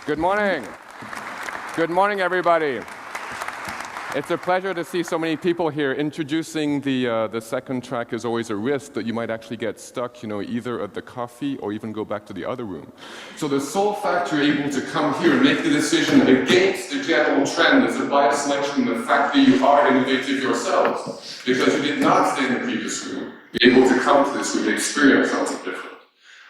Good morning. Good morning, everybody. It's a pleasure to see so many people here. Introducing the second track is always a risk that you might actually get stuck, either at the coffee or even go back to the other room. So the sole fact you're able to come here and make the decision against the general trend is a bias selection, the fact that you are innovative yourselves, because you did not stay in the previous room, be able to come to this room and experience something different.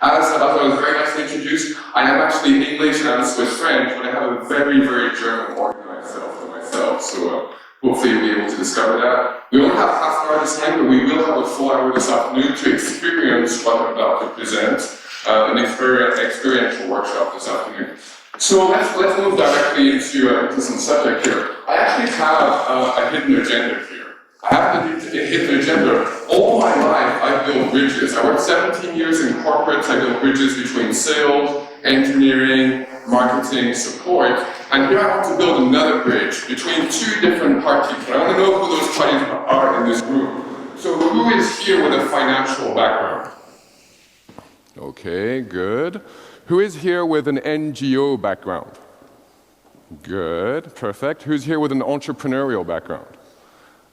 As I was very nicely introduced, I am actually English and Swiss French, but I have a very, very German organized self to myself, so hopefully you'll be able to discover that. We only have half an hour this time, but we will have a full hour this afternoon to experience what I'm about to present, an experiential workshop this afternoon. So let's move directly into some subject here. I actually have a hidden agenda here. I have a hidden agenda. All my life, I've built bridges. I worked 17 years in corporates. I built bridges between sales, engineering, marketing, support. And here I want to build another bridge between two different parties. And I want to know who those parties are in this room. So who is here with a financial background? Okay, good. Who is here with an NGO background? Good, perfect. Who's here with an entrepreneurial background?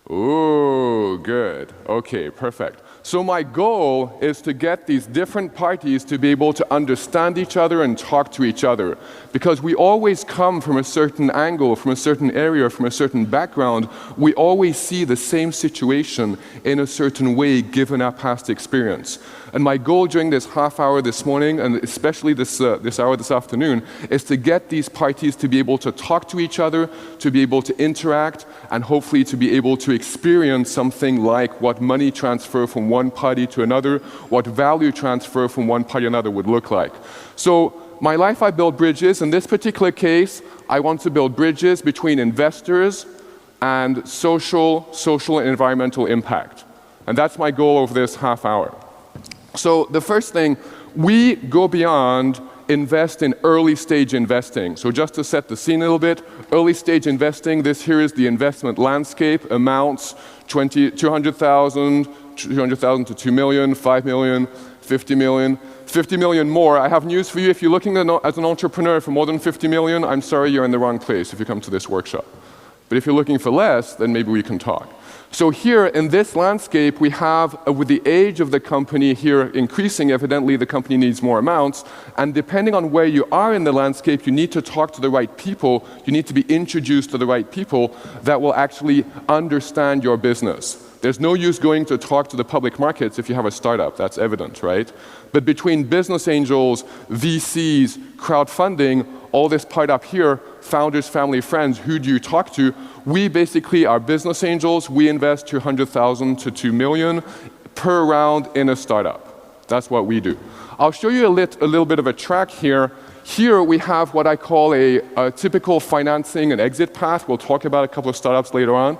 Ooh, good. Okay, perfect. So my goal is to get these different parties to be able to understand each other and talk to each other. Because we always come from a certain angle, from a certain area, from a certain background. We always see the same situation in a certain way given our past experience. And my goal during this half hour this morning, and especially this hour this afternoon, is to get these parties to be able to talk to each other, to be able to interact, and hopefully to be able to experience something like what money transfer from one party to another, what value transfer from one party to another would look like. So my life, I build bridges. In this particular case, I want to build bridges between investors and social and environmental impact. And that's my goal over this half hour. So the first thing, we go beyond invest in early stage investing. So just to set the scene a little bit, early stage investing, this here is the investment landscape, amounts 200,000 to 2 million, 5 million, 50 million, 50 million more. I have news for you. If you're looking as an entrepreneur for more than 50 million, I'm sorry, you're in the wrong place if you come to this workshop. But if you're looking for less, then maybe we can talk. So here in this landscape, we have, with the age of the company here increasing, evidently the company needs more amounts. And depending on where you are in the landscape, you need to talk to the right people. You need to be introduced to the right people that will actually understand your business. There's no use going to talk to the public markets if you have a startup. That's evident, right? But between business angels, VCs, crowdfunding, all this part up here, founders, family, friends, who do you talk to? We basically are business angels. We invest 200,000 to 2 million per round in a startup. That's what we do. I'll show you a little bit of a track here. Here we have what I call a typical financing and exit path. We'll talk about a couple of startups later on.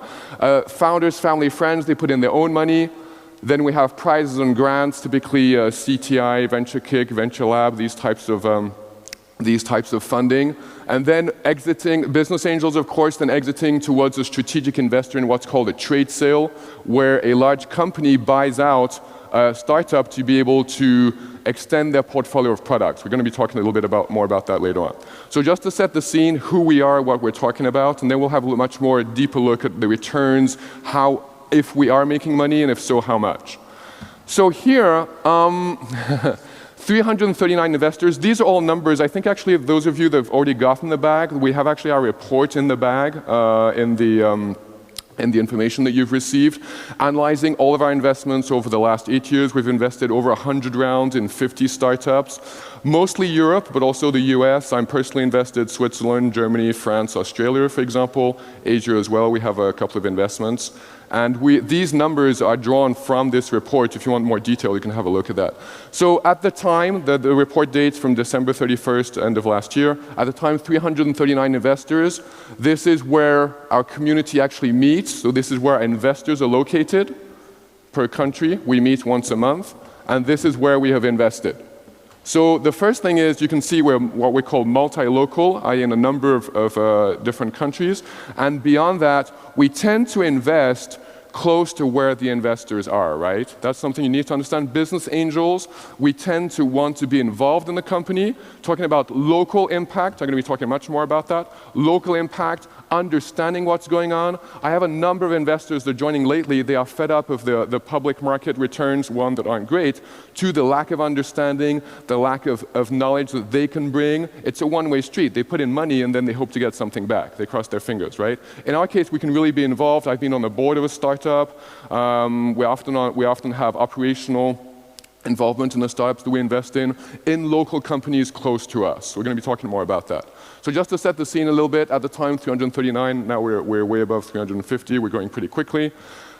Founders, family, friends, they put in their own money. Then we have prizes and grants, typically CTI, Venture Kick, Venture Lab, these types of funding. And then exiting, business angels, of course, then exiting towards a strategic investor in what's called a trade sale, where a large company buys out a startup to be able to extend their portfolio of products. We're going to be talking a little bit more about that later on. So just to set the scene, who we are, what we're talking about, and then we'll have a much more deeper look at the returns, if we are making money, and if so, how much. So here, 339 investors. These are all numbers. I think actually those of you that have already gotten the bag, we have actually our report in the bag, in the information that you've received. Analyzing all of our investments over the last 8 years, we've invested over 100 rounds in 50 startups, mostly Europe, but also the US. I'm personally invested Switzerland, Germany, France, Australia, for example, Asia as well. We have a couple of investments. And these numbers are drawn from this report. If you want more detail, you can have a look at that. So at the time, the report dates from December 31st, end of last year. At the time, 339 investors. This is where our community actually meets. So this is where our investors are located per country. We meet once a month. And this is where we have invested. So the first thing is you can see we're what we call multi-local, i.e. in a number of different countries. And beyond that, we tend to invest close to where the investors are, right? That's something you need to understand. Business angels, we tend to want to be involved in the company. Talking about local impact, I'm going to be talking much more about that. Local impact, understanding what's going on. I have a number of investors that are joining lately. They are fed up of the public market returns, one, that aren't great, two, the lack of understanding, the lack of knowledge that they can bring. It's a one-way street. They put in money and then they hope to get something back. They cross their fingers, right? In our case, we can really be involved. I've been on the board of a startup. We often have operational involvement in the startups that we invest in local companies close to us. We're going to be talking more about that. So just to set the scene a little bit, at the time 339, now we're way above 350, we're going pretty quickly.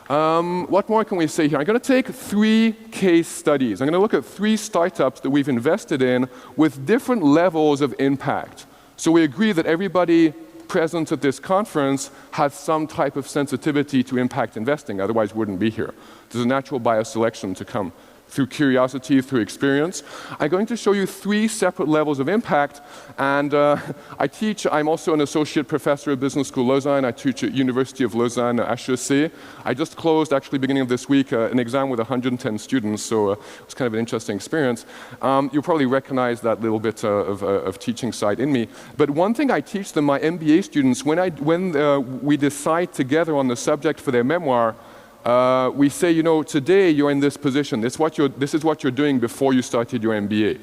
What more can we say here? I'm going to take 3 case studies. I'm going to look at 3 startups that we've invested in with different levels of impact. So we agree that everybody present at this conference has some type of sensitivity to impact investing, otherwise we wouldn't be here. There's a natural bias selection to come through curiosity, through experience. I'm going to show you 3 separate levels of impact, and I'm also an associate professor at Business School Lausanne. I teach at University of Lausanne, HEC. I just closed, actually beginning of this week, an exam with 110 students, so it was kind of an interesting experience. You'll probably recognize that little bit of teaching side in me. But one thing I teach them, my MBA students, when we decide together on the subject for their memoir, we say, you know, today you're in this position. This is what you're doing before you started your MBA.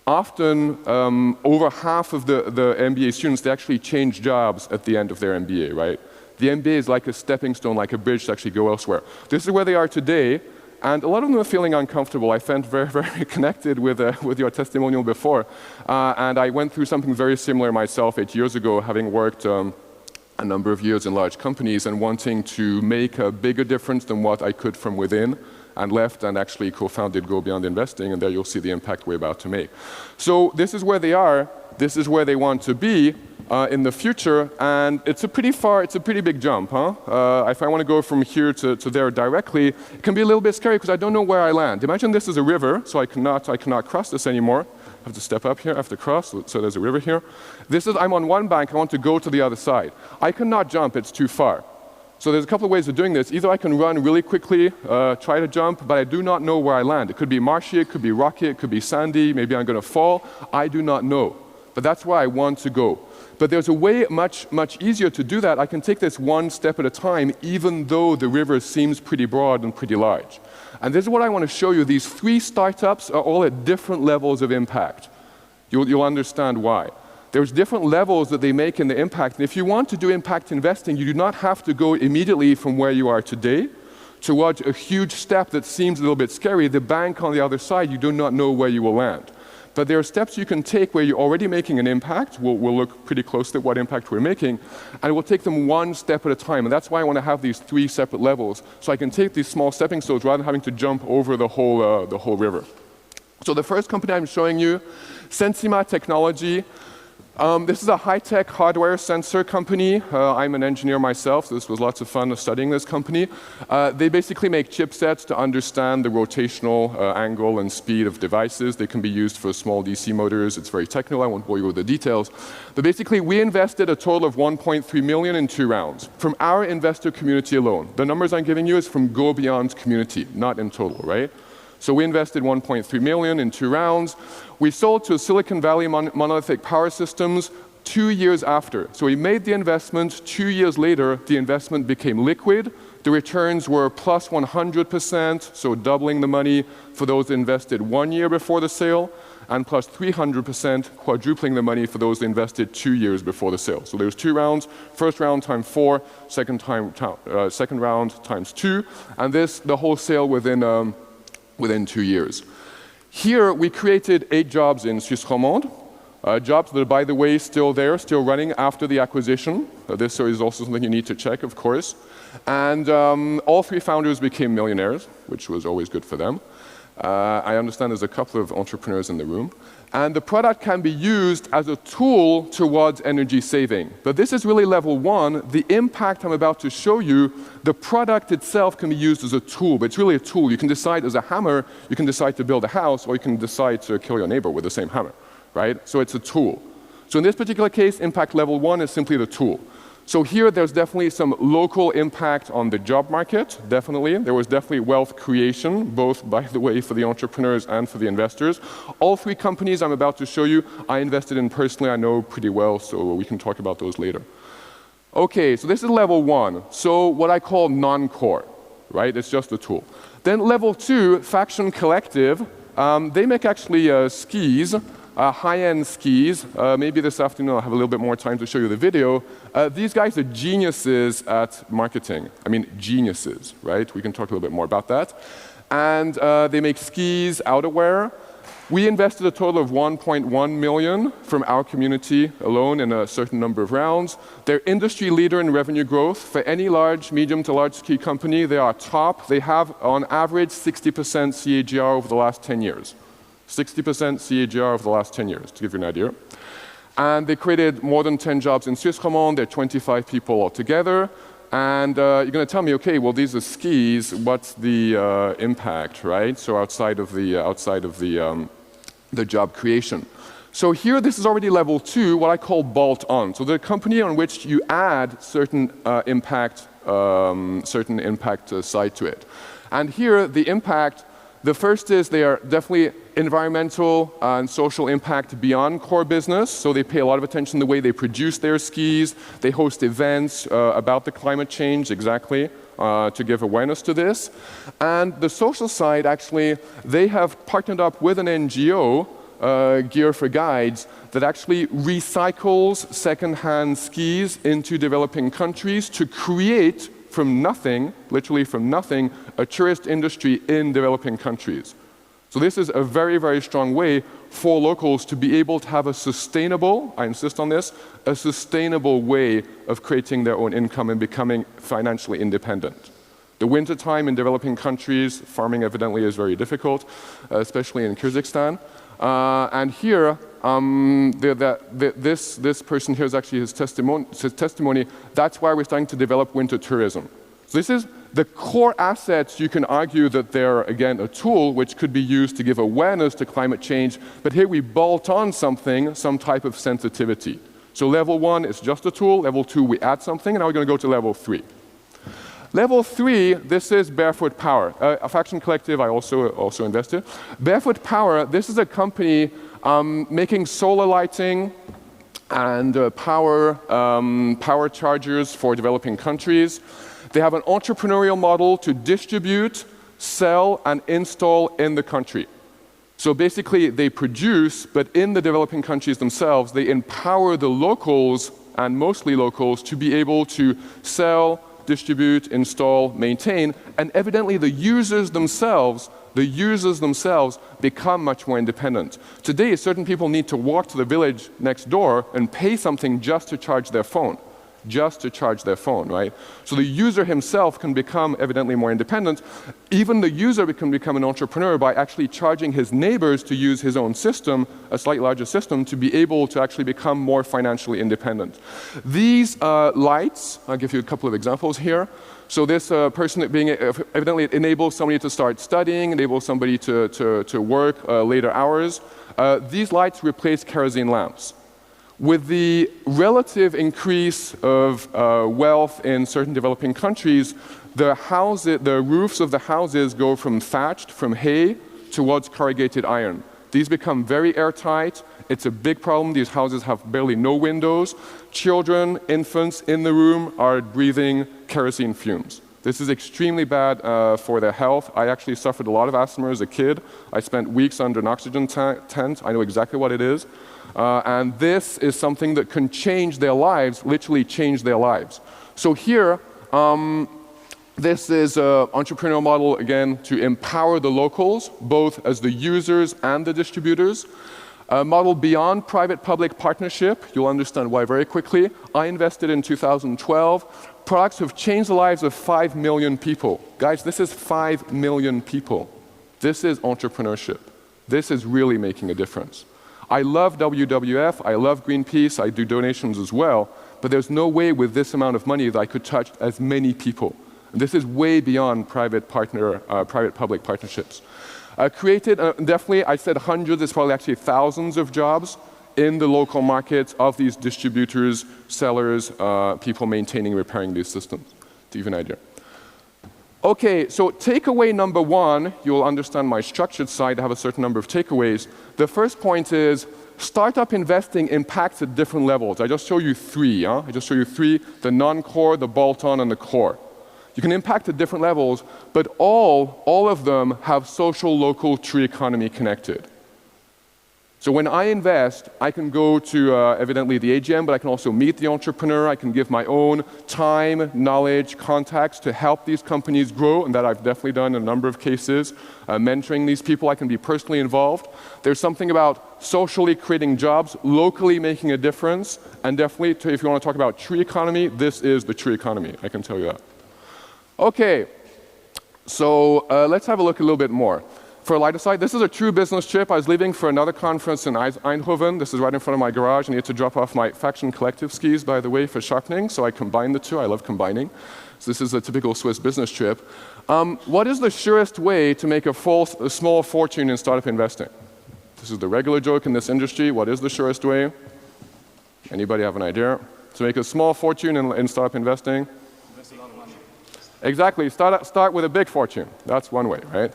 Often, over half of the MBA students, they actually change jobs at the end of their MBA, right? The MBA is like a stepping stone, like a bridge to actually go elsewhere. This is where they are today, and a lot of them are feeling uncomfortable. I felt very, very connected with your testimonial before, and I went through something very similar myself 8 years ago, having worked a number of years in large companies and wanting to make a bigger difference than what I could from within, and left and actually co-founded Go Beyond Investing, and there you'll see the impact we're about to make. So this is where they are, this is where they want to be in the future, and it's a pretty big jump, huh? If I want to go from here to there directly, it can be a little bit scary because I don't know where I land. Imagine this is a river, so I cannot cross this anymore. I have to step up here, I have to cross, so there's a river here. I'm on one bank, I want to go to the other side. I cannot jump, it's too far. So there's a couple of ways of doing this. Either I can run really quickly, try to jump, but I do not know where I land. It could be marshy, it could be rocky, it could be sandy, maybe I'm going to fall. I do not know. But that's where I want to go. But there's a way much easier to do that. I can take this one step at a time, even though the river seems pretty broad and pretty large. And this is what I want to show you. These 3 startups are all at different levels of impact. You'll understand why. There's different levels that they make in the impact. And if you want to do impact investing, you do not have to go immediately from where you are today towards a huge step that seems a little bit scary. The bank on the other side, you do not know where you will land. But there are steps you can take where you're already making an impact. We'll look pretty closely at what impact we're making, and we'll take them one step at a time. And that's why I want to have these 3 separate levels, so I can take these small stepping stones rather than having to jump over the whole river. So the first company I'm showing you, Sensima Technology. This is a high-tech hardware sensor company. I'm an engineer myself, so this was lots of fun studying this company. They basically make chipsets to understand the rotational angle and speed of devices. They can be used for small DC motors. It's very technical, I won't bore you with the details. But basically, we invested a total of 1.3 million in 2 rounds from our investor community alone. The numbers I'm giving you is from Go Beyond's community, not in total, right? So we invested 1.3 million in 2 rounds. We sold to Silicon Valley Monolithic Power Systems 2 years after. So we made the investment, 2 years later, the investment became liquid. The returns were plus 100%, so doubling the money for those invested 1 year before the sale, and plus 300%, quadrupling the money for those invested 2 years before the sale. So there's 2 rounds, first round times 4, second round times 2, and the whole sale within 2 years. Here, we created 8 jobs in Suisse romande, jobs that are, by the way, still there, still running after the acquisition. This is also something you need to check, of course. And all 3 founders became millionaires, which was always good for them. I understand there's a couple of entrepreneurs in the room. And the product can be used as a tool towards energy saving. But this is really level 1. The impact I'm about to show you, the product itself can be used as a tool, but it's really a tool. You can decide as a hammer, you can decide to build a house, or you can decide to kill your neighbor with the same hammer, right? So it's a tool. So in this particular case, impact level 1 is simply the tool. So here, there's definitely some local impact on the job market, definitely. There was definitely wealth creation, both, by the way, for the entrepreneurs and for the investors. All three companies I'm about to show you, I invested in personally, I know pretty well, so we can talk about those later. Okay, so this is level 1. So what I call non-core, right? It's just a tool. Then level 2, Faction Collective, they make actually skis, high-end skis. Maybe this afternoon I'll have a little bit more time to show you the video. These guys are geniuses at marketing. I mean, geniuses, right? We can talk a little bit more about that. And they make skis, outerwear. We invested a total of 1.1 million from our community alone in a certain number of rounds. They're industry leader in revenue growth. For any large, medium to large ski company, they are top. They have, on average, 60% CAGR over the last 10 years. 60% CAGR over the last 10 years, to give you an idea. And they created more than 10 jobs in Suisse romande. They're 25 people altogether. And you're going to tell me, okay, well, these are skis. What's the impact, right? So outside of the job creation. So here, this is already level 2, what I call bolt-on. So the company on which you add certain impact side to it. And here, the impact, the first is they are definitely environmental and social impact beyond core business. So they pay a lot of attention to the way they produce their skis. They host events about the climate change, exactly, to give awareness to this. And the social side, actually, they have partnered up with an NGO, Gear for Guides, that actually recycles second-hand skis into developing countries to create from nothing, literally from nothing, a tourist industry in developing countries. So this is a very, very strong way for locals to be able to have a sustainable, I insist on this, a sustainable way of creating their own income and becoming financially independent. The wintertime in developing countries, farming evidently is very difficult, especially in Kyrgyzstan. And here, this person here is actually his testimony. That's why we're starting to develop winter tourism. So this is the core assets. You can argue that they're, again, a tool which could be used to give awareness to climate change, but here we bolt on something, some type of sensitivity. So level 1 is just a tool, level 2 we add something, and now we're going to go to level 3. Level 3, this is Barefoot Power, a Faction Collective I also invested. Barefoot Power, this is a company making solar lighting and power chargers for developing countries. They have an entrepreneurial model to distribute, sell, and install in the country. So basically, they produce, but in the developing countries themselves, they empower the locals, and mostly locals, to be able to sell, distribute, install, maintain, and evidently the users themselves become much more independent. Today, certain people need to walk to the village next door and pay something just to charge their phone. Right? So the user himself can become evidently more independent. Even the user can become an entrepreneur by actually charging his neighbors to use his own system, a slightly larger system, to be able to actually become more financially independent. These lights, I'll give you a couple of examples here. So this person evidently it enables somebody to start studying, enables somebody to work later hours. These lights replace kerosene lamps. With the relative increase of wealth in certain developing countries, the roofs of the houses go from thatched, from hay, towards corrugated iron. These become very airtight. It's a big problem. These houses have barely no windows. Children, infants in the room are breathing kerosene fumes. This is extremely bad for their health. I actually suffered a lot of asthma as a kid. I spent weeks under an oxygen tent. I know exactly what it is. And this is something that can change their lives, literally change their lives. So here, this is an entrepreneurial model, again, to empower the locals, both as the users and the distributors. A model beyond private-public partnership. You'll understand why very quickly. I invested in 2012. Products have changed the lives of 5 million people. Guys, this is 5 million people. This is entrepreneurship. This is really making a difference. I love WWF, I love Greenpeace, I do donations as well, but there's no way with this amount of money that I could touch as many people. And this is way beyond private-public partnerships. Created, definitely, I said hundreds, it's probably actually thousands of jobs in the local markets of these distributors, sellers, people maintaining, repairing these systems, to give you an idea. Okay, so takeaway number one, you'll understand my structured side, I have a certain number of takeaways. The first point is, startup investing impacts at different levels. I just show you three, I just show you three, the non-core, the bolt-on, and the core. You can impact at different levels, but all of them have social, local, tree economy connected. So when I invest, I can go to, evidently, the AGM, but I can also meet the entrepreneur. I can give my own time, knowledge, contacts to help these companies grow, and that I've definitely done in a number of cases. Mentoring these people, I can be personally involved. There's something about socially creating jobs, locally making a difference, and definitely, if you want to talk about tree economy, this is the tree economy, I can tell you that. Okay, so let's have a look a little bit more. For a lighter side, this is a true business trip. I was leaving for another conference in Eindhoven. This is right in front of my garage. I need to drop off my Faction Collective skis, by the way, for sharpening. So I combine the two. I love combining. So this is a typical Swiss business trip. What is the surest way to make a small fortune in startup investing? This is the regular joke in this industry. What is the surest way? Anybody have an idea? To make a small fortune in startup investing? Invest a lot of money. Exactly. Start with a big fortune. That's one way, right?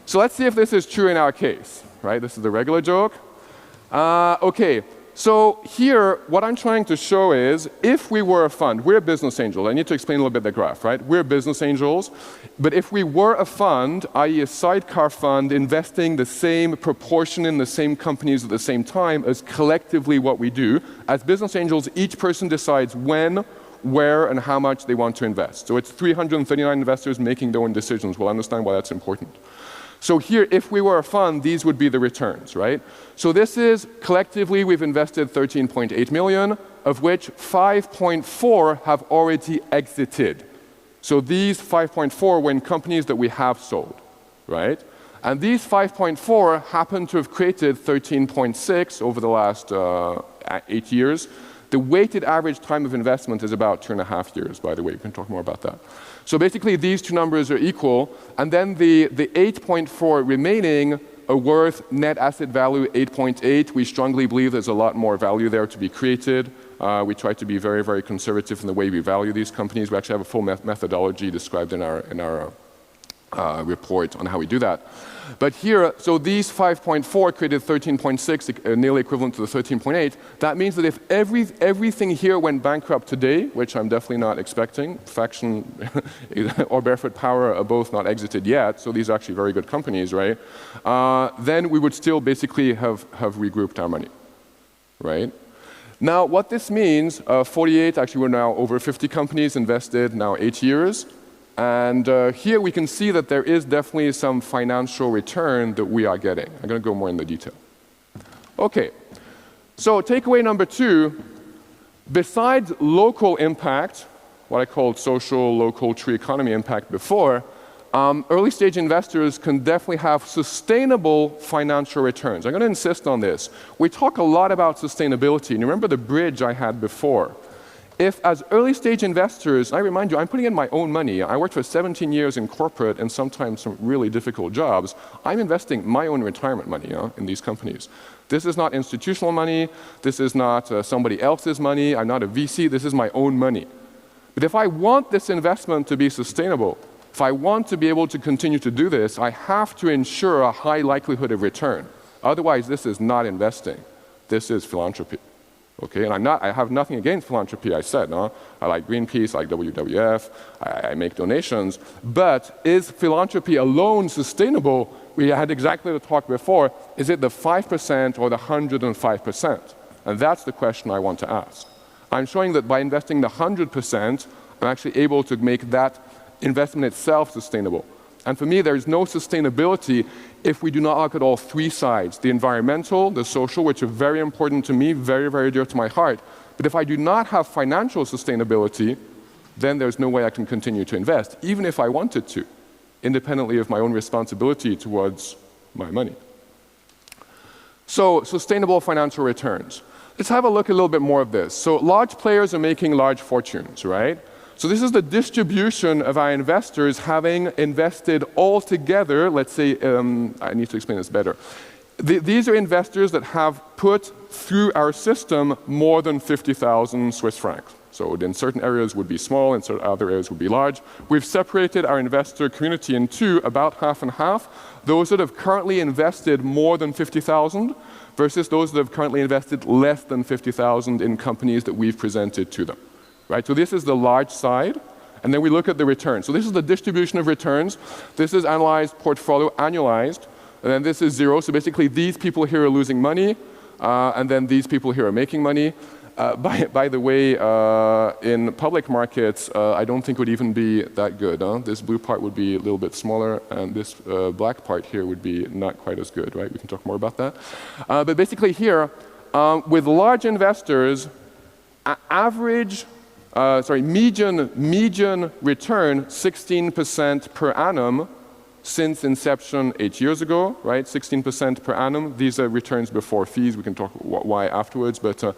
So let's see if this is true in our case, right? This is the regular joke. Okay, so here, what I'm trying to show is, if we were a fund, we're business angels. I need to explain a little bit the graph, right? We're business angels, but if we were a fund, i.e. a sidecar fund, investing the same proportion in the same companies at the same time as collectively what we do, as business angels, each person decides when, where, and how much they want to invest. So it's 339 investors making their own decisions. We'll understand why that's important. So here, if we were a fund, these would be the returns, right? So this is, collectively, we've invested 13.8 million, of which 5.4 have already exited. So these 5.4 were in companies that we have sold, right? And these 5.4 happen to have created 13.6 over the last 8 years. The weighted average time of investment is about 2.5 years, by the way. We can talk more about that. So basically, these two numbers are equal, and then the 8.4 remaining are worth net asset value 8.8. We strongly believe there's a lot more value there to be created. We try to be very, very conservative in the way we value these companies. We actually have a full methodology described in our report on how we do that. But here, so these 5.4 created 13.6, nearly equivalent to the 13.8. That means that if everything here went bankrupt today, which I'm definitely not expecting, Faction or Barefoot Power are both not exited yet, so these are actually very good companies, right? Then we would still basically have regrouped our money, right? Now, what this means, 48, actually we're now over 50 companies invested, now 8 years. And here we can see that there is definitely some financial return that we are getting. I'm going to go more into detail. Okay, so takeaway number two, besides local impact, what I called social, local, tree economy impact before, early stage investors can definitely have sustainable financial returns. I'm going to insist on this. We talk a lot about sustainability, and remember the bridge I had before. If, as early-stage investors, I remind you, I'm putting in my own money. I worked for 17 years in corporate and sometimes some really difficult jobs. I'm investing my own retirement money in these companies. This is not institutional money. This is not somebody else's money. I'm not a VC. This is my own money. But if I want this investment to be sustainable, if I want to be able to continue to do this, I have to ensure a high likelihood of return. Otherwise, this is not investing. This is philanthropy. Okay, and I have nothing against philanthropy, I said, no? I like Greenpeace, I like WWF, I make donations, but is philanthropy alone sustainable? We had exactly the talk before, is it the 5% or the 105%? And that's the question I want to ask. I'm showing that by investing the 100%, I'm actually able to make that investment itself sustainable. And for me, there's no sustainability if we do not look at all three sides, the environmental, the social, which are very important to me, very, very dear to my heart. But if I do not have financial sustainability, then there's no way I can continue to invest, even if I wanted to, independently of my own responsibility towards my money. So, sustainable financial returns. Let's have a look a little bit more of this. So, large players are making large fortunes, right? So this is the distribution of our investors having invested all together, let's say, I need to explain this better. These are investors that have put through our system more than 50,000 Swiss francs. So in certain areas would be small, in certain other areas would be large. We've separated our investor community in two, about half and half. Those that have currently invested more than 50,000 versus those that have currently invested less than 50,000 in companies that we've presented to them. Right? So this is the large side, and then we look at the return. So this is the distribution of returns. This is analyzed portfolio annualized, and then this is zero. So basically these people here are losing money, and then these people here are making money. By the way, in public markets, I don't think it would even be that good. This blue part would be a little bit smaller, and this black part here would be not quite as good, right? We can talk more about that. But basically here, with large investors, median return 16% per annum since inception 8 years ago, right? 16% per annum. These are returns before fees. We can talk why afterwards, but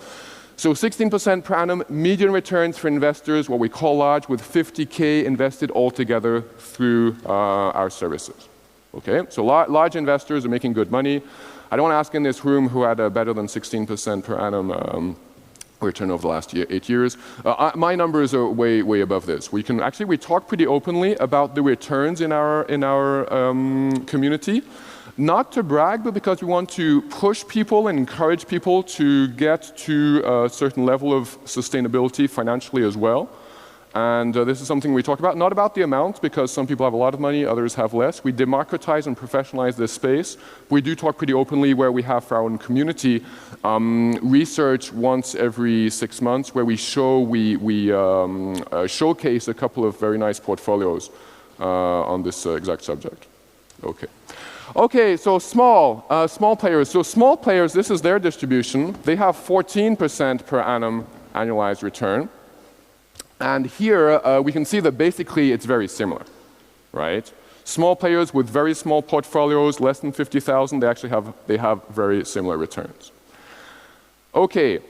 so 16% per annum, median returns for investors, what we call large, with 50K invested altogether through our services. Okay, so large investors are making good money. I don't want to ask in this room who had a better than 16% per annum return over the last 8 years. My numbers are way above this. We talk pretty openly about the returns in our community. Not to brag, but because we want to push people and encourage people to get to a certain level of sustainability financially as well. And this is something we talk about, not about the amount, because some people have a lot of money, others have less. We democratize and professionalize this space. We do talk pretty openly where we have for our own community research once every 6 months where we showcase a couple of very nice portfolios on this exact subject. Okay, so small players. So small players, this is their distribution. They have 14% per annum annualized return. And here we can see that basically it's very similar, right? Small players with very small portfolios, less than 50,000, they have very similar returns. Okay,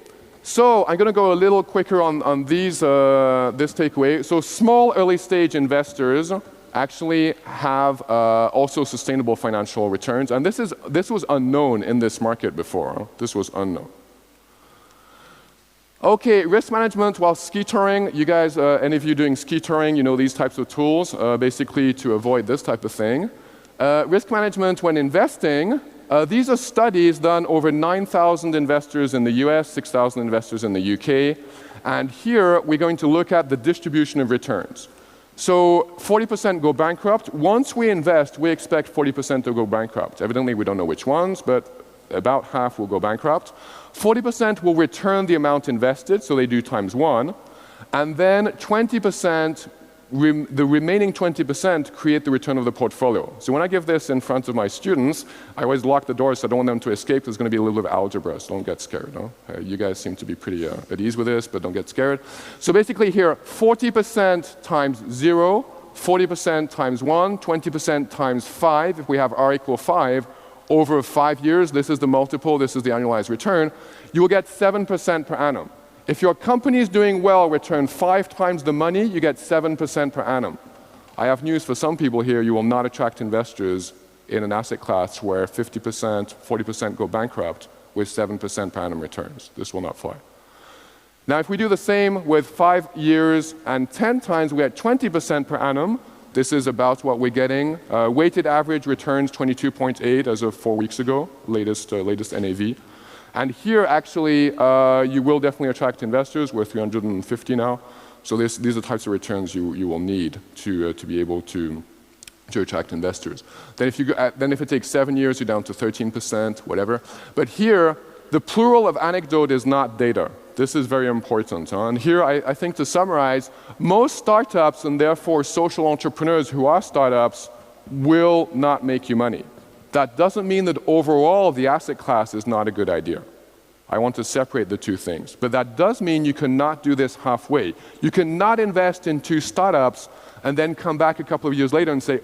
so I'm going to go a little quicker on this takeaway. So small early stage investors actually have also sustainable financial returns, and this was unknown in this market before. This was unknown. Okay, risk management while ski touring. You guys, any of you doing ski touring, you know these types of tools, basically to avoid this type of thing. Risk management when investing, these are studies done over 9,000 investors in the US, 6,000 investors in the UK. And here we're going to look at the distribution of returns. So 40% go bankrupt. Once we invest, we expect 40% to go bankrupt. Evidently, we don't know which ones, but about half will go bankrupt. 40% will return the amount invested, so they do times 1. And then 20%, the remaining 20% create the return of the portfolio. So when I give this in front of my students, I always lock the doors so I don't want them to escape. There's going to be a little bit of algebra, so don't get scared. No? You guys seem to be pretty at ease with this, but don't get scared. So basically here, 40% times 0, 40% times 1, 20% times 5, if we have R equal 5, over 5 years, this is the multiple, this is the annualized return, you will get 7% per annum. If your company is doing well, return 5 times the money, you get 7% per annum. I have news for some people here, you will not attract investors in an asset class where 50%, 40% go bankrupt with 7% per annum returns. This will not fly. Now, if we do the same with 5 years and 10 times, we get 20% per annum. This is about what we're getting. Weighted average returns 22.8 as of 4 weeks ago, latest NAV. And here, actually, you will definitely attract investors. We're 350 now. So these are the types of returns you will need to be able to attract investors. Then if it takes 7 years, you're down to 13%, whatever. But here, the plural of anecdote is not data. This is very important. And here, I think to summarize, most startups and therefore social entrepreneurs who are startups will not make you money. That doesn't mean that overall the asset class is not a good idea. I want to separate the two things. But that does mean you cannot do this halfway. You cannot invest in 2 startups and then come back a couple of years later and say,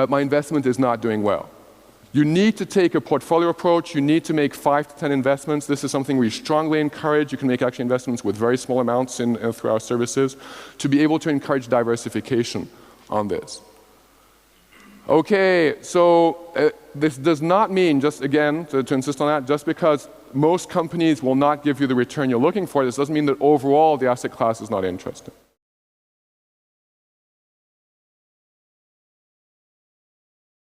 my investment is not doing well. You need to take a portfolio approach. You need to make 5 to 10 investments. This is something we strongly encourage. You can make actually investments with very small amounts through our services to be able to encourage diversification on this. Okay, so this does not mean, just again, to insist on that, just because most companies will not give you the return you're looking for, this doesn't mean that overall the asset class is not interesting.